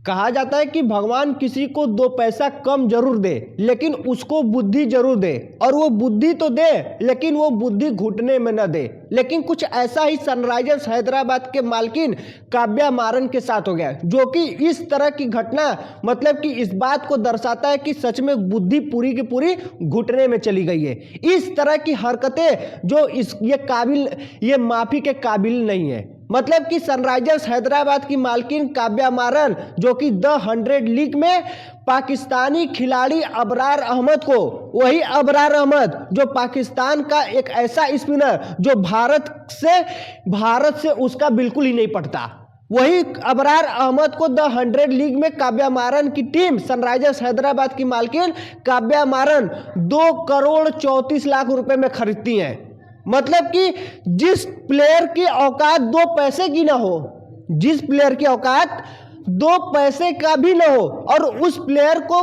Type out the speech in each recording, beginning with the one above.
कहा जाता है कि भगवान किसी को 2 पैसा कम जरूर दे, लेकिन उसको बुद्धि जरूर दे, और वो बुद्धि तो दे लेकिन वो बुद्धि घुटने में न दे। लेकिन कुछ ऐसा ही सनराइजर्स हैदराबाद के मालकिन काव्या मारन के साथ हो गया, जो कि इस तरह की घटना मतलब कि इस बात को दर्शाता है कि सच में बुद्धि पूरी की पूरी घुटने में चली गई है। इस तरह की हरकतें जो ये माफी के काबिल नहीं है। मतलब कि सनराइजर्स हैदराबाद की मालकिन काव्या मारन, जो कि द 100 लीग में पाकिस्तानी खिलाड़ी अबरार अहमद को, वही अबरार अहमद जो पाकिस्तान का एक ऐसा स्पिनर जो भारत से उसका बिल्कुल ही नहीं पटता, वही अबरार अहमद को द 100 लीग में काव्या मारन की टीम सनराइजर्स हैदराबाद की मालकिन काव्या मारन 2 करोड़ 34 लाख रुपए में खरीदती हैं। मतलब कि जिस प्लेयर की औकात 2 पैसे की ना हो, जिस प्लेयर की औकात 2 पैसे का भी ना हो, और उस प्लेयर को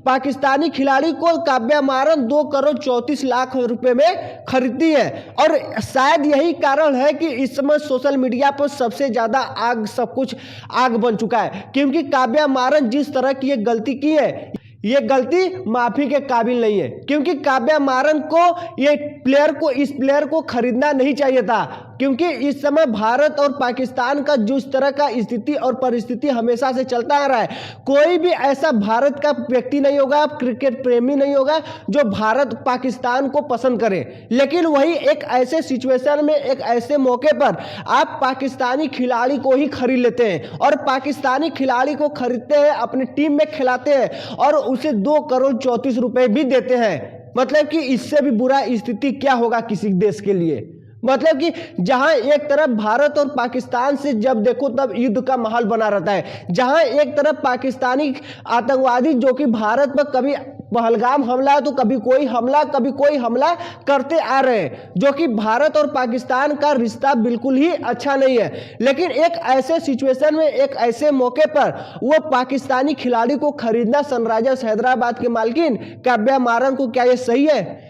पाकिस्तानी खिलाड़ी को काव्या मारन 2 करोड़ 34 लाख रुपए में खरीदती है। और शायद यही कारण है कि इस समय सोशल मीडिया पर सबसे ज्यादा सब कुछ आग बन चुका है, क्योंकि काव्या मारन जिस तरह की ये गलती की है, ये गलती माफी के काबिल नहीं है। क्योंकि काव्या मारन को इस प्लेयर को खरीदना नहीं चाहिए था, क्योंकि इस समय भारत और पाकिस्तान का जिस तरह का स्थिति और परिस्थिति हमेशा से चलता आ रहा है, कोई भी ऐसा भारत का व्यक्ति नहीं होगा, क्रिकेट प्रेमी नहीं होगा जो भारत पाकिस्तान को पसंद करे। लेकिन वही एक ऐसे सिचुएशन में, एक ऐसे मौके पर आप पाकिस्तानी खिलाड़ी को ही खरीद लेते हैं, और पाकिस्तानी खिलाड़ी को खरीदते हैं, अपनी टीम में खिलाते हैं और उसे 2 करोड़ 34 रुपए भी देते हैं। मतलब कि इससे भी बुरा स्थिति क्या होगा किसी देश के लिए। मतलब कि जहां एक तरफ भारत और पाकिस्तान से जब देखो तब युद्ध का माहौल बना रहता है, जहां एक तरफ पाकिस्तानी आतंकवादी जो कि भारत पर कभी पहलगाम हमला तो कभी कोई हमला करते आ रहे हैं, जो कि भारत और पाकिस्तान का रिश्ता बिल्कुल ही अच्छा नहीं है। लेकिन एक ऐसे सिचुएशन में, एक ऐसे मौके पर वो पाकिस्तानी खिलाड़ी को खरीदना सनराइजर्स हैदराबाद के मालकिन काव्या मारन को, क्या ये सही है?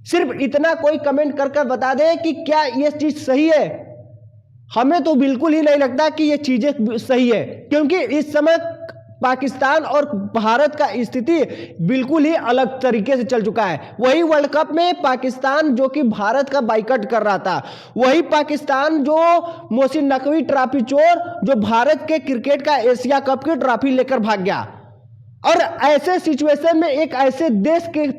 सिर्फ इतना कोई कमेंट कर बता दे कि क्या ये चीज सही है। हमें तो बिल्कुल ही नहीं लगता कि ये चीजें सही है, क्योंकि इस समय पाकिस्तान और भारत का स्थिति बिल्कुल ही अलग तरीके से चल चुका है। वही वर्ल्ड कप में पाकिस्तान जो कि भारत का बाइकआउट कर रहा था, वही पाकिस्तान जो मोहसिन नकवी ट्रॉफी चोर जो भारत के क्रिकेट का एशिया कप की ट्रॉफी लेकर भाग गया। और ऐसे सिचुएशन में एक ऐसे देश के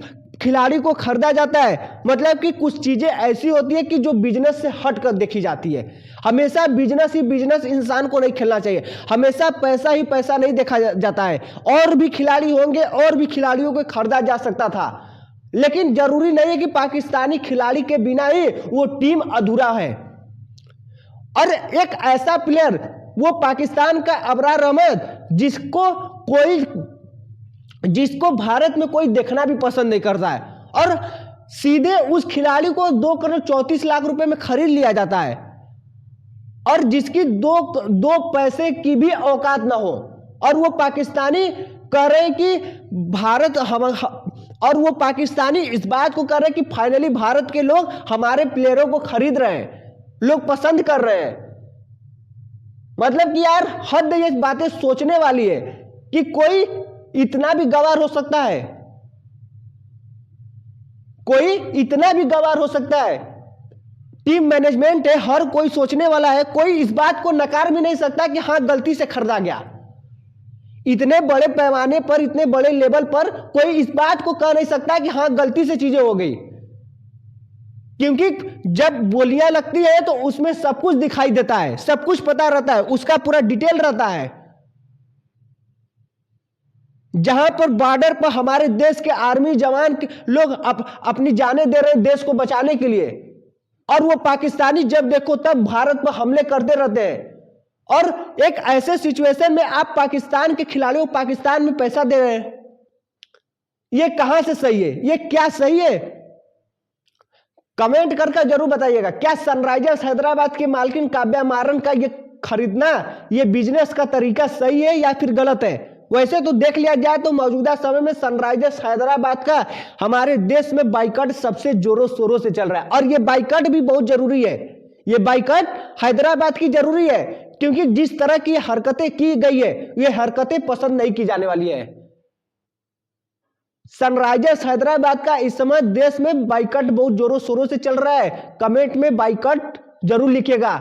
खिलाड़ी को खरीदा जाता है। मतलब कि कुछ चीजें ऐसी होती है कि जो बिजनेस से हट कर देखी जाती है। हमेशा बिजनेस ही बिजनेस इंसान को नहीं खेलना चाहिए, हमेशा पैसा ही पैसा नहीं देखा जाता है। और भी खिलाड़ी होंगे, और भी खिलाड़ियों को खरीदा जा सकता था, लेकिन जरूरी नहीं है कि पाकिस्तानी खिलाड़ी के बिना ही वो टीम अधूरा है। और एक ऐसा प्लेयर वो पाकिस्तान का अबरार अहमद, जिसको भारत में कोई देखना भी पसंद नहीं करता है, और सीधे उस खिलाड़ी को 2 करोड़ 34 लाख रुपए में खरीद लिया जाता है, और जिसकी दो पैसे की भी औकात ना हो, और वो पाकिस्तानी कह रहे हैं कि और वो पाकिस्तानी इस बात को कर रहे हैं कि फाइनली भारत के लोग हमारे प्लेयरों को खरीद रहे हैं, लोग पसंद कर रहे हैं। मतलब कि यार हद ये बातें सोचने वाली है कि कोई इतना भी गवार हो सकता है, कोई इतना भी गवार हो सकता है। टीम मैनेजमेंट है, हर कोई सोचने वाला है, कोई इस बात को नकार भी नहीं सकता कि हाँ गलती से खरीदा गया। इतने बड़े पैमाने पर, इतने बड़े लेवल पर कोई इस बात को कह नहीं सकता कि हाँ गलती से चीजें हो गई, क्योंकि जब बोलियां लगती है तो उसमें सब कुछ दिखाई देता है, सब कुछ पता रहता है, उसका पूरा डिटेल रहता है। जहां पर बॉर्डर पर हमारे देश के आर्मी जवान लोग अपनी जानें दे रहे हैं देश को बचाने के लिए, और वो पाकिस्तानी जब देखो तब भारत पर हमले करते रहते हैं। और एक ऐसे सिचुएशन में आप पाकिस्तान के खिलाड़ियों को पाकिस्तान में पैसा दे रहे हैं, ये कहां से सही है? ये क्या सही है? कमेंट करके जरूर बताइएगा। क्या सनराइजर्स हैदराबाद के मालकिन काव्या मारन का ये खरीदना, ये बिजनेस का तरीका सही है या फिर गलत है? वैसे तो देख लिया जाए तो मौजूदा समय में सनराइजर्स हैदराबाद का हमारे देश में बाइकआउट सबसे जोरों शोरों से चल रहा है, और ये बाइकआउट भी बहुत जरूरी है। ये बाइकआउट हैदराबाद की जरूरी है, क्योंकि जिस तरह की हरकतें की गई है ये हरकतें पसंद नहीं की जाने वाली है। सनराइजर्स हैदराबाद का इस समय देश में बाइकआउट बहुत जोरों शोरों से चल रहा है। कमेंट में बाइकआउट जरूर लिखिएगा।